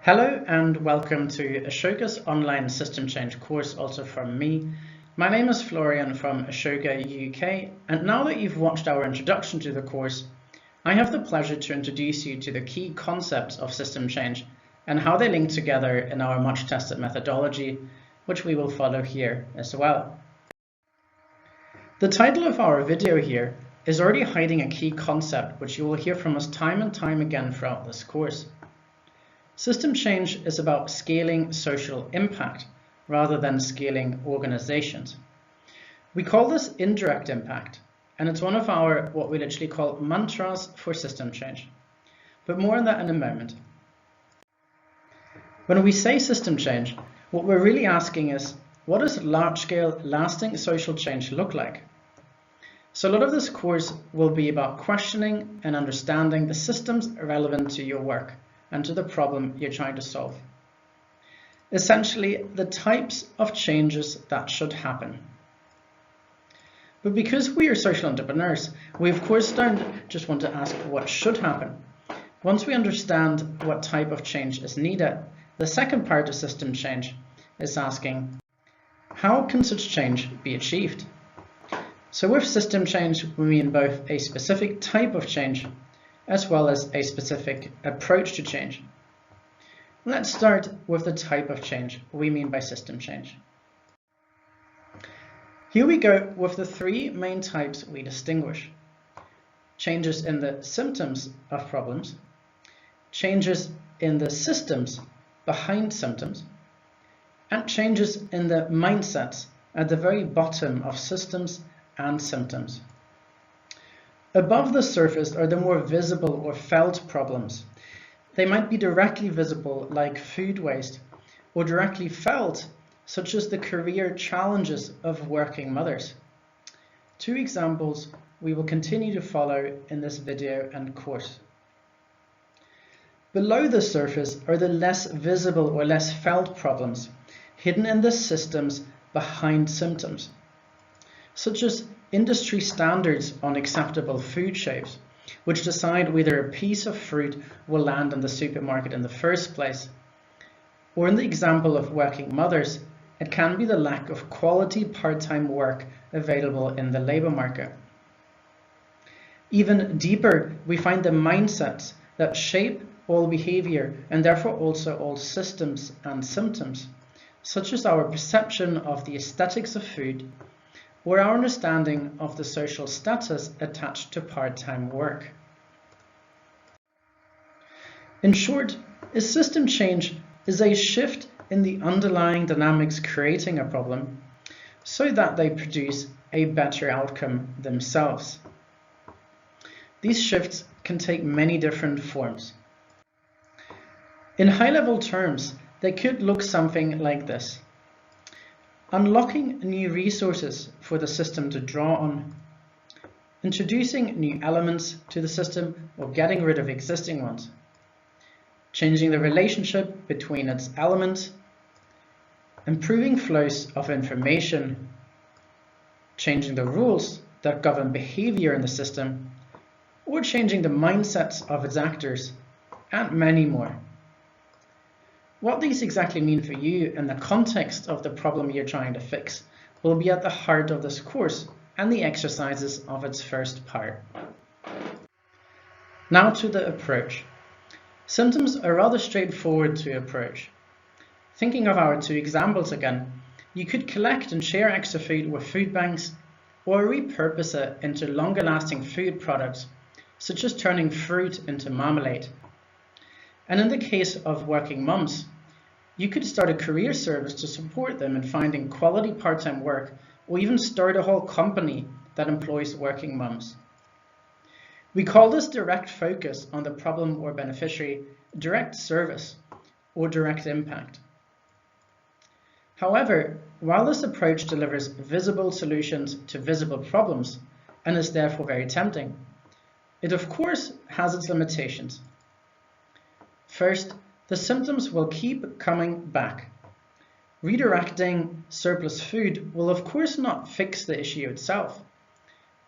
Hello and welcome to Ashoka's online system change course, also from me. My name is Florian from Ashoka UK, and now that you've watched our introduction to the course, I have the pleasure to introduce you to the key concepts of system change and how they link together in our much tested methodology, which we will follow here as well. The title of our video here is already hiding a key concept which you will hear from us time and time again throughout this course. System change is about scaling social impact rather than scaling organizations. We call this indirect impact, and it's one of our what we literally call mantras for system change. But more on that in a moment. When we say system change, what we're really asking is, what does large-scale, lasting social change look like? So a lot of this course will be about questioning and understanding the systems relevant to your work and to the problem you're trying to solve. Essentially, the types of changes that should happen. But because we are social entrepreneurs, we of course don't just want to ask what should happen. Once we understand what type of change is needed, the second part of system change is asking, how can such change be achieved? So with system change, we mean both a specific type of change as well as a specific approach to change. Let's start with the type of change we mean by system change. Here we go with the three main types we distinguish. Changes in the symptoms of problems, changes in the systems behind symptoms, and changes in the mindsets at the very bottom of systems and symptoms. Above the surface are the more visible or felt problems. They might be directly visible, like food waste, or directly felt, such as the career challenges of working mothers. Two examples we will continue to follow in this video and course. Below the surface are the less visible or less felt problems, hidden in the systems behind symptoms, such as industry standards on acceptable food shelves, which decide whether a piece of fruit will land in the supermarket in the first place. Or in the example of working mothers, it can be the lack of quality part-time work available in the labour market. Even deeper, we find the mindsets that shape all behaviour and therefore also all systems and symptoms, such as our perception of the aesthetics of food, or our understanding of the social status attached to part-time work. In short, a system change is a shift in the underlying dynamics creating a problem so that they produce a better outcome themselves. These shifts can take many different forms. In high-level terms, they could look something like this. Unlocking new resources for the system to draw on, introducing new elements to the system or getting rid of existing ones, changing the relationship between its elements, improving flows of information, changing the rules that govern behavior in the system, or changing the mindsets of its actors, and many more. What these exactly mean for you in the context of the problem you're trying to fix will be at the heart of this course and the exercises of its first part. Now to the approach. Symptoms are rather straightforward to approach. Thinking of our two examples again, you could collect and share extra food with food banks or repurpose it into longer lasting food products, such as turning fruit into marmalade. And in the case of working mums, you could start a career service to support them in finding quality part-time work, or even start a whole company that employs working mums. We call this direct focus on the problem or beneficiary direct service or direct impact. However, while this approach delivers visible solutions to visible problems and is therefore very tempting, it of course has its limitations. First, the symptoms will keep coming back. Redirecting surplus food will of course not fix the issue itself,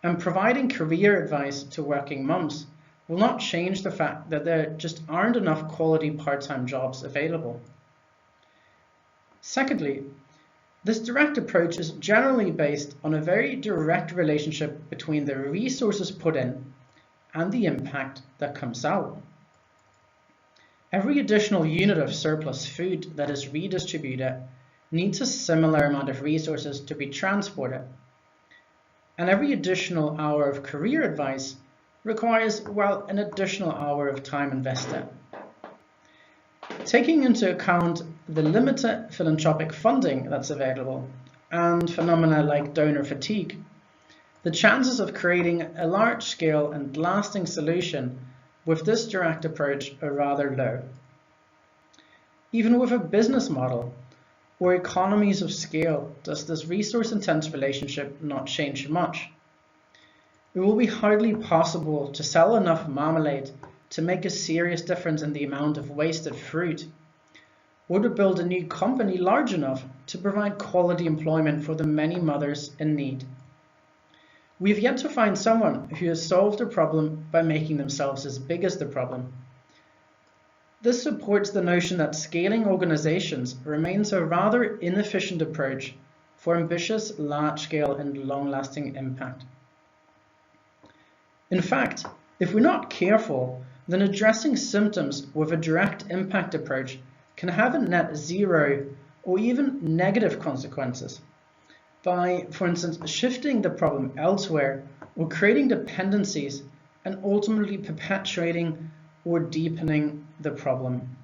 and providing career advice to working mums will not change the fact that there just aren't enough quality part-time jobs available. Secondly, this direct approach is generally based on a very direct relationship between the resources put in and the impact that comes out. Every additional unit of surplus food that is redistributed needs a similar amount of resources to be transported, and every additional hour of career advice requires, well, an additional hour of time invested. Taking into account the limited philanthropic funding that's available and phenomena like donor fatigue, the chances of creating a large-scale and lasting solution with this direct approach are rather low. Even with a business model or economies of scale, does this resource-intense relationship not change much. It will be hardly possible to sell enough marmalade to make a serious difference in the amount of wasted fruit, or to build a new company large enough to provide quality employment for the many mothers in need. We have yet to find someone who has solved a problem by making themselves as big as the problem. This supports the notion that scaling organizations remains a rather inefficient approach for ambitious, large-scale and long-lasting impact. In fact, if we're not careful, then addressing symptoms with a direct impact approach can have a net zero or even negative consequences by, for instance, shifting the problem elsewhere or creating dependencies and ultimately perpetuating or deepening the problem.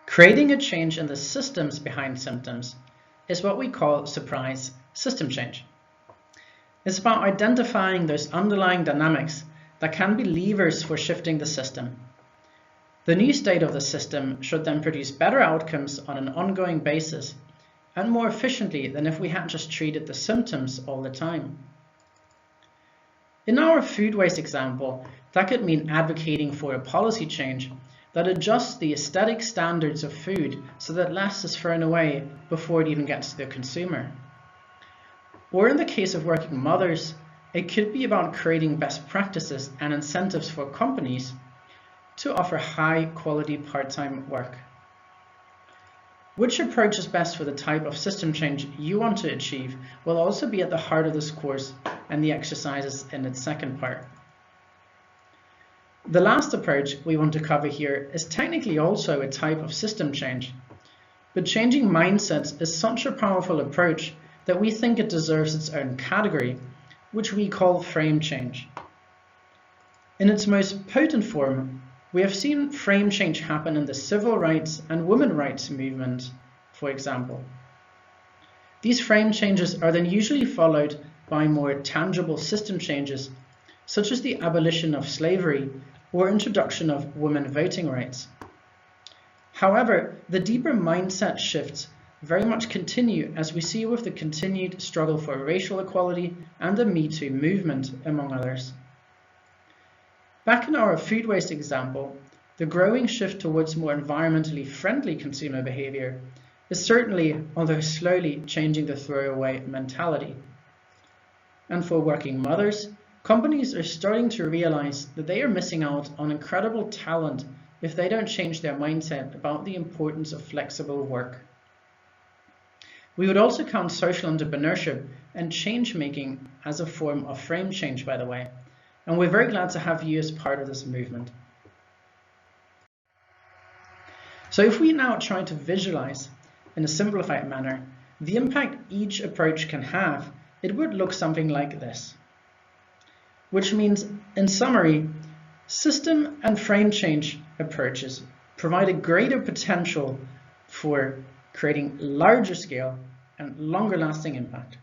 Creating a change in the systems behind symptoms is what we call surprise system change. It's about identifying those underlying dynamics that can be levers for shifting the system. The new state of the system should then produce better outcomes on an ongoing basis and more efficiently than if we had just treated the symptoms all the time. In our food waste example, that could mean advocating for a policy change that adjusts the aesthetic standards of food so that less is thrown away before it even gets to the consumer. Or in the case of working mothers, it could be about creating best practices and incentives for companies to offer high-quality part-time work. Which approach is best for the type of system change you want to achieve will also be at the heart of this course and the exercises in its second part. The last approach we want to cover here is technically also a type of system change, but changing mindsets is such a powerful approach that we think it deserves its own category, which we call frame change. In its most potent form, we have seen frame change happen in the civil rights and women's rights movement, for example. These frame changes are then usually followed by more tangible system changes, such as the abolition of slavery or introduction of women voting rights. However, the deeper mindset shifts very much continue, as we see with the continued struggle for racial equality and the Me Too movement, among others. Back in our food waste example, the growing shift towards more environmentally friendly consumer behavior is certainly, although slowly, changing the throwaway mentality. And for working mothers, companies are starting to realize that they are missing out on incredible talent if they don't change their mindset about the importance of flexible work. We would also count social entrepreneurship and change making as a form of frame change, by the way, and we're very glad to have you as part of this movement. So if we now try to visualize in a simplified manner the impact each approach can have, it would look something like this. Which means, in summary, system and frame change approaches provide a greater potential for creating larger scale and longer lasting impact.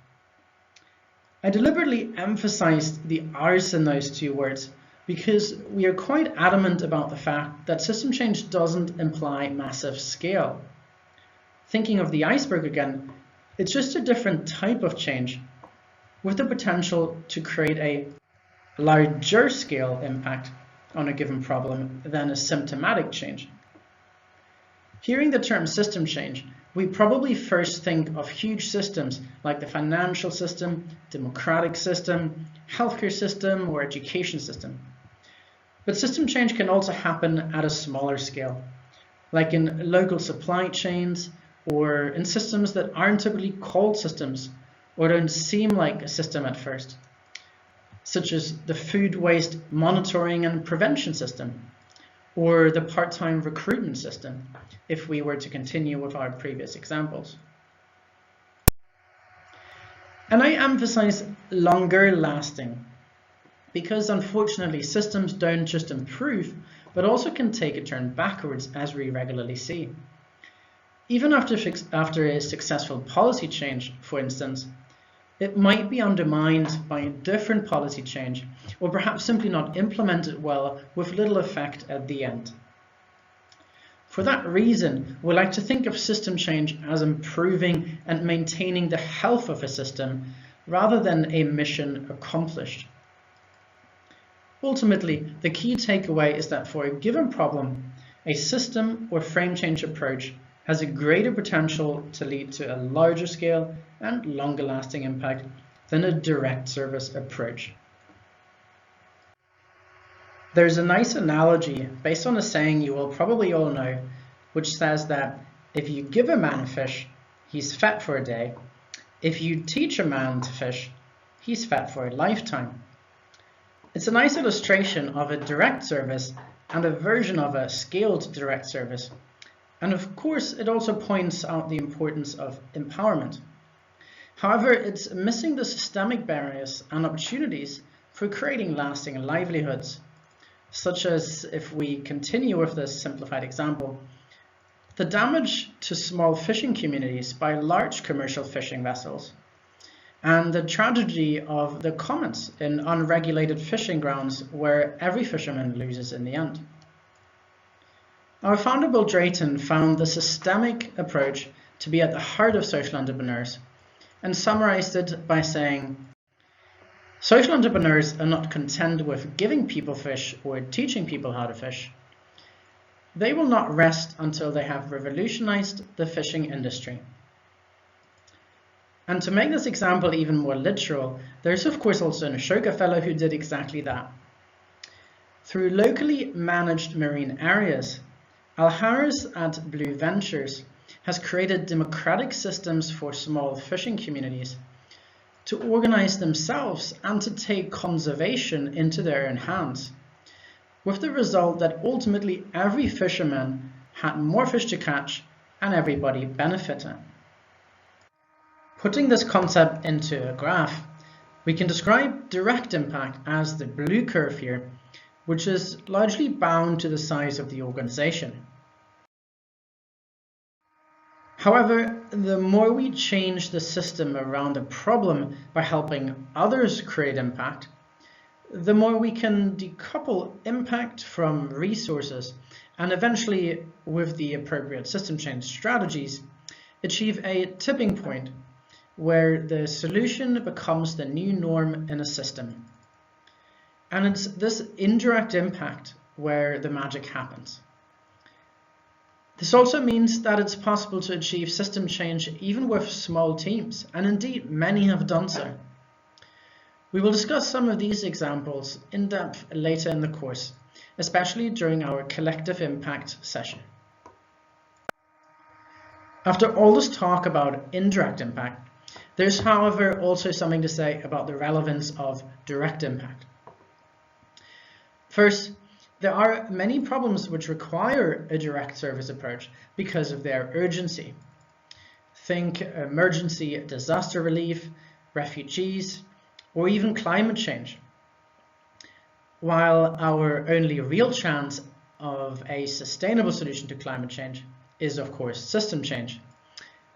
I deliberately emphasized the R's in those two words because we are quite adamant about the fact that system change doesn't imply massive scale. Thinking of the iceberg again, it's just a different type of change with the potential to create a larger scale impact on a given problem than a symptomatic change. Hearing the term system change we probably first think of huge systems like the financial system, democratic system, healthcare system, or education system. But system change can also happen at a smaller scale, like in local supply chains or in systems that aren't typically called systems or don't seem like a system at first, such as the food waste monitoring and prevention system, or the part-time recruitment system, if we were to continue with our previous examples. And I emphasize longer lasting, because unfortunately systems don't just improve, but also can take a turn backwards, as we regularly see. Even after a successful policy change, for instance, it might be undermined by a different policy change, or perhaps simply not implemented well with little effect at the end. For that reason, we like to think of system change as improving and maintaining the health of a system rather than a mission accomplished. Ultimately, the key takeaway is that for a given problem, a system or frame change approach has a greater potential to lead to a larger scale and longer lasting impact than a direct service approach. There's a nice analogy based on a saying you will probably all know, which says that if you give a man a fish, he's fed for a day. If you teach a man to fish, he's fed for a lifetime. It's a nice illustration of a direct service and a version of a scaled direct service. And of course, it also points out the importance of empowerment. However, it's missing the systemic barriers and opportunities for creating lasting livelihoods, such as, if we continue with this simplified example, the damage to small fishing communities by large commercial fishing vessels, and the tragedy of the comments in unregulated fishing grounds where every fisherman loses in the end. Our founder Bill Drayton found the systemic approach to be at the heart of social entrepreneurs and summarized it by saying, social entrepreneurs are not content with giving people fish or teaching people how to fish. They will not rest until they have revolutionized the fishing industry. And to make this example even more literal, there's of course also an Ashoka fellow who did exactly that. Through locally managed marine areas, Al-Harris at Blue Ventures has created democratic systems for small fishing communities to organize themselves and to take conservation into their own hands, with the result that ultimately every fisherman had more fish to catch and everybody benefited. Putting this concept into a graph, we can describe direct impact as the blue curve here, which is largely bound to the size of the organization. However, the more we change the system around a problem by helping others create impact, the more we can decouple impact from resources and eventually, with the appropriate system change strategies, achieve a tipping point where the solution becomes the new norm in a system. And it's this indirect impact where the magic happens. This also means that it's possible to achieve system change even with small teams, and indeed many have done so. We will discuss some of these examples in depth later in the course, especially during our collective impact session. After all this talk about indirect impact, there's, however, also something to say about the relevance of direct impact. First, there are many problems which require a direct service approach because of their urgency. Think emergency disaster relief, refugees, or even climate change. While our only real chance of a sustainable solution to climate change is, of course, system change,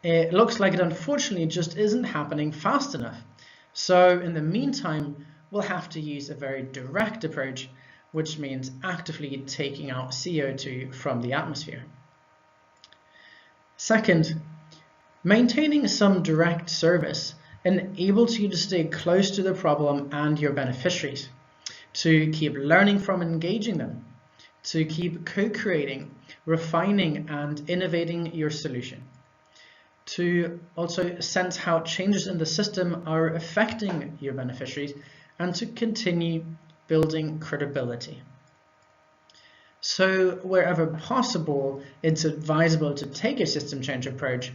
it looks like it unfortunately just isn't happening fast enough. So in the meantime, we'll have to use a very direct approach, which means actively taking out CO2 from the atmosphere. Second, maintaining some direct service enables you to stay close to the problem and your beneficiaries, to keep learning from and engaging them, to keep co-creating, refining, and innovating your solution. to also sense how changes in the system are affecting your beneficiaries, and to continue building credibility. So wherever possible, it's advisable to take a system change approach,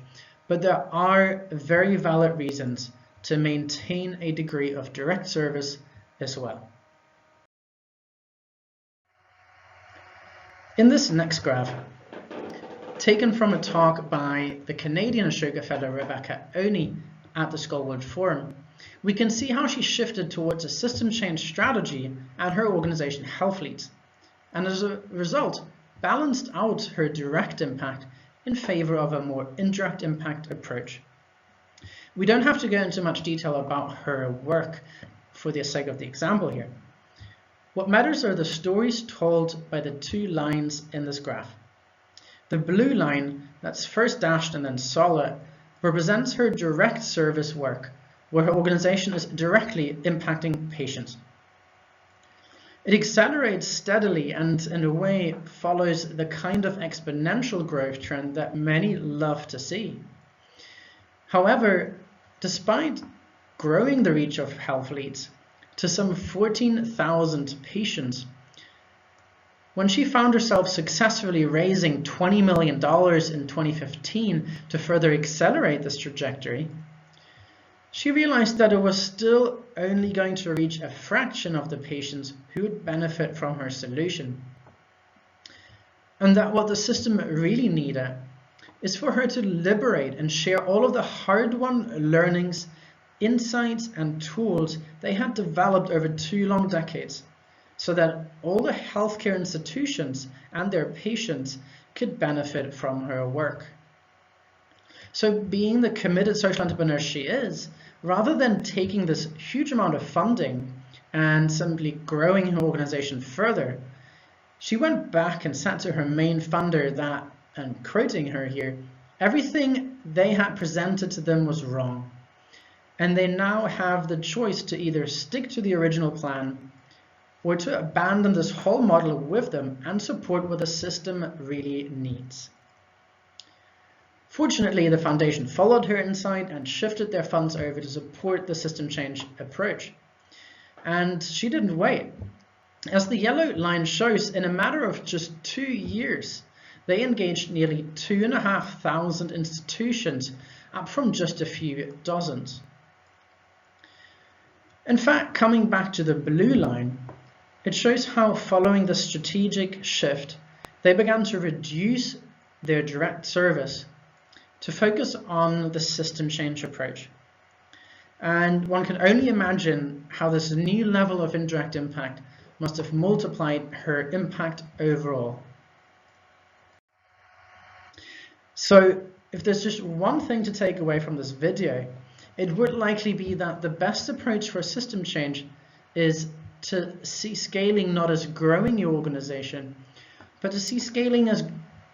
but there are very valid reasons to maintain a degree of direct service as well. In this next graph, taken from a talk by the Canadian Ashoka Fellow Rebecca Oni at the Skullwood Forum, we can see how she shifted towards a system change strategy at her organization Healthleads, and as a result balanced out her direct impact in favor of a more indirect impact approach. We don't have to go into much detail about her work for the sake of the example here. What matters are the stories told by the two lines in this graph. The blue line, that's first dashed and then solid, represents her direct service work, where her organization is directly impacting patients. It accelerates steadily and, in a way, follows the kind of exponential growth trend that many love to see. However, despite growing the reach of Healthleads to some 14,000 patients, when she found herself successfully raising $20 million in 2015 to further accelerate this trajectory, she realized that it was still only going to reach a fraction of the patients who would benefit from her solution. And that what the system really needed is for her to liberate and share all of the hard-won learnings, insights, and tools they had developed over 2 long decades, so that all the healthcare institutions and their patients could benefit from her work. So being the committed social entrepreneur she is, rather than taking this huge amount of funding and simply growing her organization further, she went back and said to her main funder that, and quoting her here, everything they had presented to them was wrong, and they now have the choice to either stick to the original plan or to abandon this whole model with them and support what the system really needs. Fortunately, the foundation followed her insight and shifted their funds over to support the system change approach. And she didn't wait. As the yellow line shows, in a matter of just 2 years, they engaged nearly 2,500 institutions, up from just a few dozens. In fact, coming back to the blue line, it shows how, following the strategic shift, they began to reduce their direct service to focus on the system change approach. And one can only imagine how this new level of indirect impact must have multiplied her impact overall. So if there's just one thing to take away from this video, it would likely be that the best approach for system change is to see scaling not as growing your organization, but to see scaling as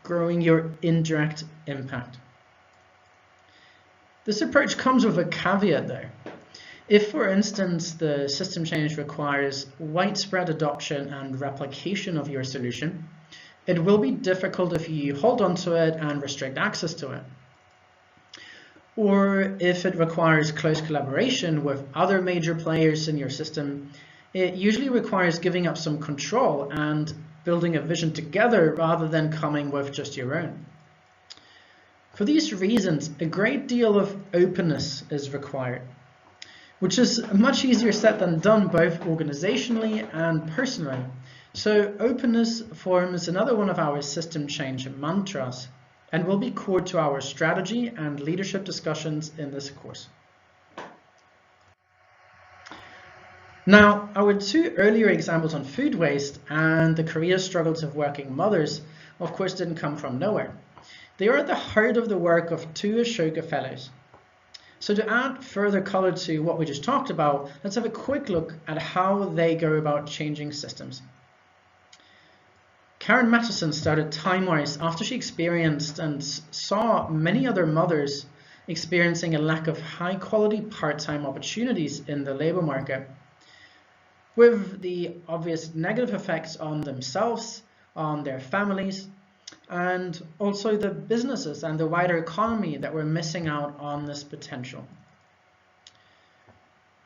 growing your indirect impact. This approach comes with a caveat though. If, for instance, the system change requires widespread adoption and replication of your solution, it will be difficult if you hold on to it and restrict access to it. Or if it requires close collaboration with other major players in your system, it usually requires giving up some control and building a vision together rather than coming with just your own. For these reasons, a great deal of openness is required, which is much easier said than done both organizationally and personally. So openness forms another one of our system change mantras and will be core to our strategy and leadership discussions in this course. Now, our 2 earlier examples on food waste and the career struggles of working mothers, of course, didn't come from nowhere. They are at the heart of the work of 2 Ashoka Fellows. So to add further color to what we just talked about, let's have a quick look at how they go about changing systems. Karen Matheson started Timewise after she experienced and saw many other mothers experiencing a lack of high-quality part-time opportunities in the labor market, with the obvious negative effects on themselves, on their families, and also the businesses and the wider economy that were missing out on this potential.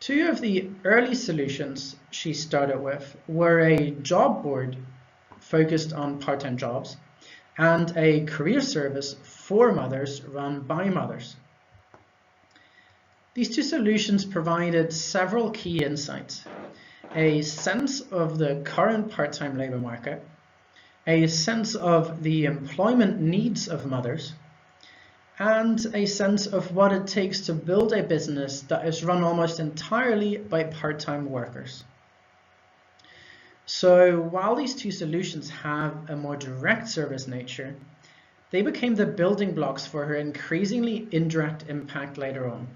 Two of the early solutions she started with were a job board focused on part-time jobs and a career service for mothers run by mothers. These two solutions provided several key insights: a sense of the current part-time labor market, a sense of the employment needs of mothers, and a sense of what it takes to build a business that is run almost entirely by part-time workers. So while these two solutions have a more direct service nature, they became the building blocks for her increasingly indirect impact later on.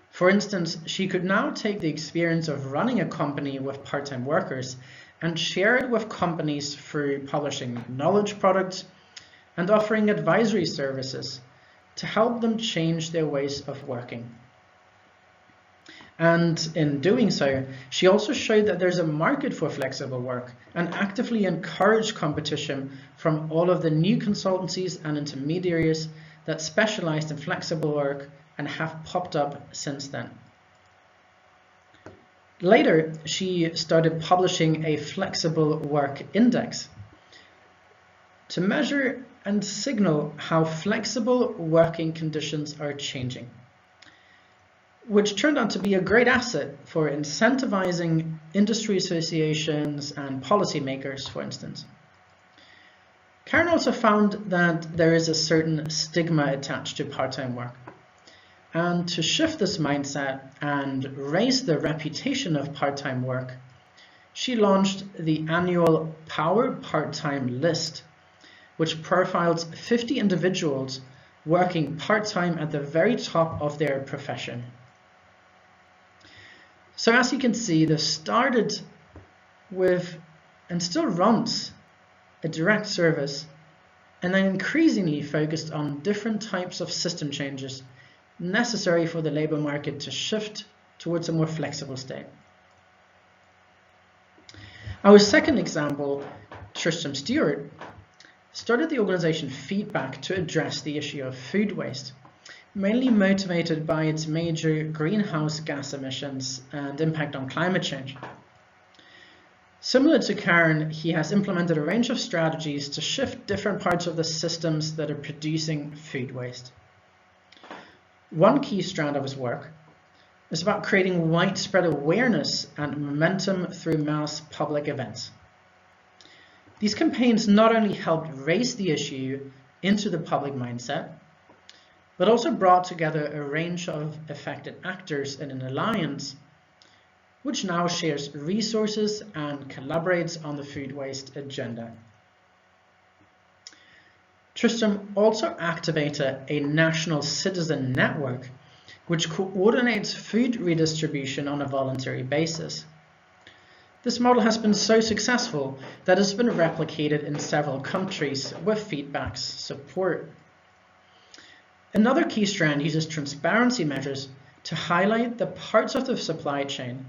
For instance, she could now take the experience of running a company with part-time workers and share it with companies through publishing knowledge products and offering advisory services to help them change their ways of working. And in doing so, she also showed that there's a market for flexible work and actively encouraged competition from all of the new consultancies and intermediaries that specialized in flexible work and have popped up since then. Later, she started publishing a flexible work index to measure and signal how flexible working conditions are changing, which turned out to be a great asset for incentivizing industry associations and policymakers, for instance. Karen also found that there is a certain stigma attached to part-time work. And to shift this mindset and raise the reputation of part-time work, she launched the annual Power Part-Time List, which profiles 50 individuals working part-time at the very top of their profession. So as you can see, this started with, and still runs, a direct service, and then increasingly focused on different types of system changes necessary for the labor market to shift towards a more flexible state. Our second example, Tristram Stuart, started the organization Feedback to address the issue of food waste, mainly motivated by its major greenhouse gas emissions and impact on climate change. Similar to Karen, he has implemented a range of strategies to shift different parts of the systems that are producing food waste. One key strand of his work is about creating widespread awareness and momentum through mass public events. These campaigns not only helped raise the issue into the public mindset, but also brought together a range of affected actors in an alliance, which now shares resources and collaborates on the food waste agenda. Tristram also activated a national citizen network which coordinates food redistribution on a voluntary basis. This model has been so successful that it's been replicated in several countries with Feedback's support. Another key strand uses transparency measures to highlight the parts of the supply chain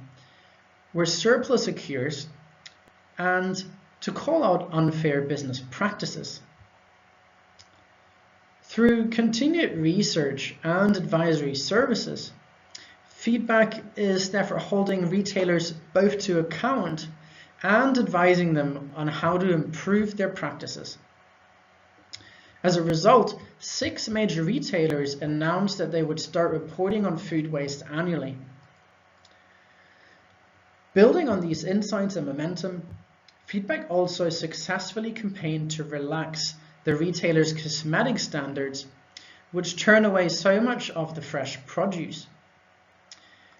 where surplus occurs and to call out unfair business practices. Through continued research and advisory services, Feedback is therefore holding retailers both to account and advising them on how to improve their practices. As a result, 6 major retailers announced that they would start reporting on food waste annually. Building on these insights and momentum, Feedback also successfully campaigned to relax the retailers' cosmetic standards, which turn away so much of the fresh produce.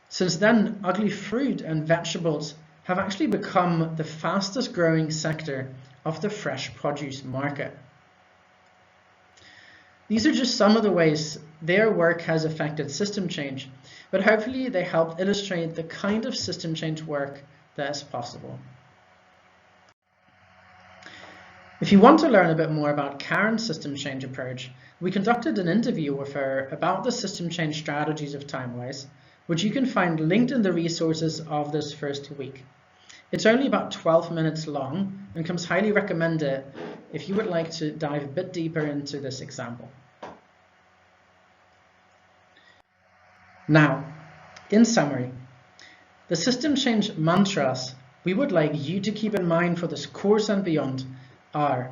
Since then, ugly fruit and vegetables have actually become the fastest growing sector of the fresh produce market. These are just some of the ways their work has affected system change, but hopefully they help illustrate the kind of system change work that is possible. If you want to learn a bit more about Karen's system change approach, we conducted an interview with her about the system change strategies of Timewise, which you can find linked in the resources of this first week. It's only about 12 minutes long and comes highly recommended if you would like to dive a bit deeper into this example. Now, in summary, the system change mantras we would like you to keep in mind for this course and beyond are: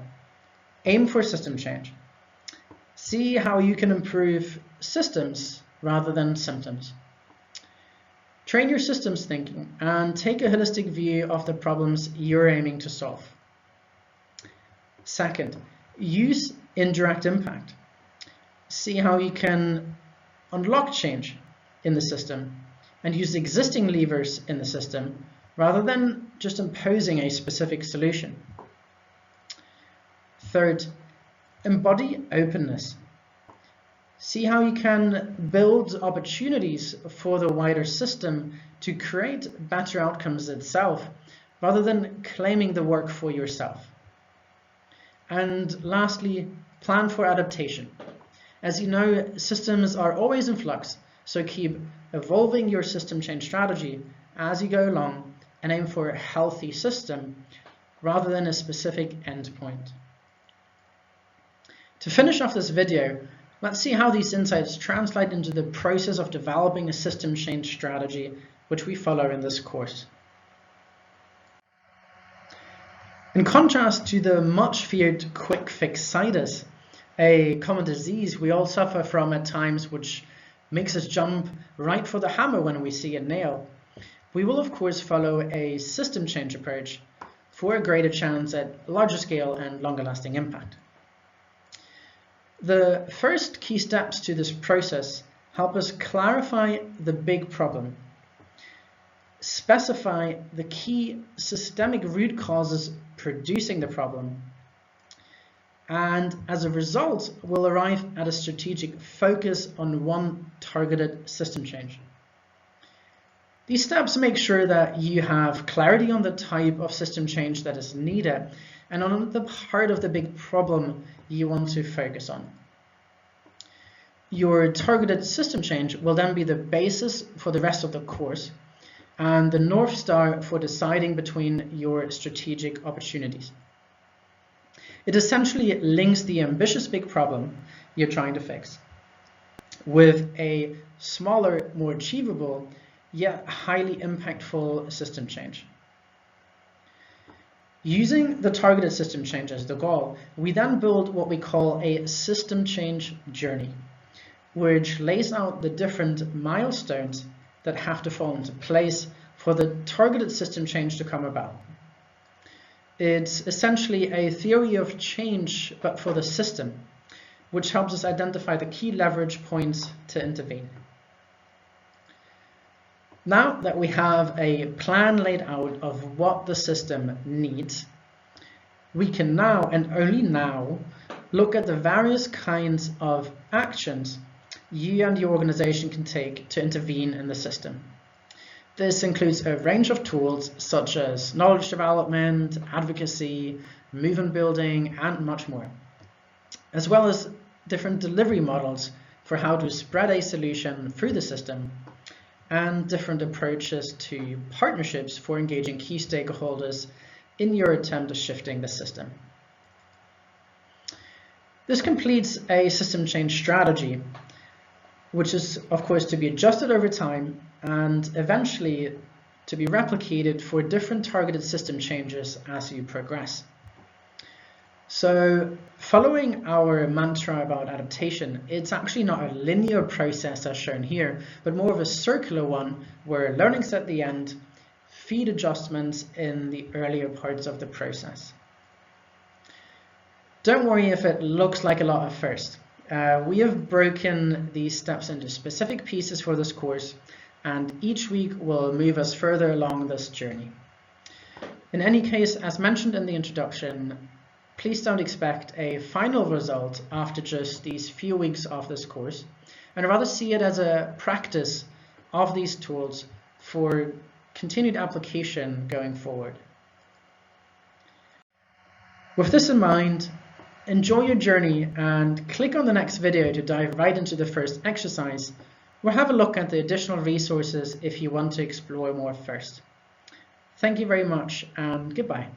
aim for system change. See how you can improve systems rather than symptoms. Train your systems thinking and take a holistic view of the problems you're aiming to solve. Second, use indirect impact. See how you can unlock change in the system and use existing levers in the system rather than just imposing a specific solution. Third, embody openness. See how you can build opportunities for the wider system to create better outcomes itself, rather than claiming the work for yourself. And lastly, plan for adaptation. As you know, systems are always in flux, so keep evolving your system change strategy as you go along and aim for a healthy system rather than a specific endpoint. To finish off this video, let's see how these insights translate into the process of developing a system change strategy, which we follow in this course. In contrast to the much feared quick fix-itis, a common disease we all suffer from at times, which makes us jump right for the hammer when we see a nail, we will of course follow a system change approach for a greater chance at larger scale and longer lasting impact. The first key steps to this process help us clarify the big problem, specify the key systemic root causes producing the problem, and as a result, we'll arrive at a strategic focus on one targeted system change. These steps make sure that you have clarity on the type of system change that is needed and on the part of the big problem you want to focus on. Your targeted system change will then be the basis for the rest of the course and the North Star for deciding between your strategic opportunities. It essentially links the ambitious big problem you're trying to fix with a smaller, more achievable, yet highly impactful system change. Using the targeted system change as the goal, we then build what we call a system change journey, which lays out the different milestones that have to fall into place for the targeted system change to come about. It's essentially a theory of change, but for the system, which helps us identify the key leverage points to intervene. Now that we have a plan laid out of what the system needs, we can now, and only now, look at the various kinds of actions you and your organization can take to intervene in the system. This includes a range of tools such as knowledge development, advocacy, movement building, and much more, as well as different delivery models for how to spread a solution through the system, and different approaches to partnerships for engaging key stakeholders in your attempt at shifting the system. This completes a system change strategy, which is of course to be adjusted over time and eventually to be replicated for different targeted system changes as you progress. So following our mantra about adaptation, it's actually not a linear process as shown here, but more of a circular one where learnings at the end feed adjustments in the earlier parts of the process. Don't worry if it looks like a lot at first. We have broken these steps into specific pieces for this course, and each week will move us further along this journey. In any case, as mentioned in the introduction, please don't expect a final result after just these few weeks of this course, and rather see it as a practice of these tools for continued application going forward. With this in mind, enjoy your journey and click on the next video to dive right into the first exercise, or have a look at the additional resources if you want to explore more first. Thank you very much and goodbye.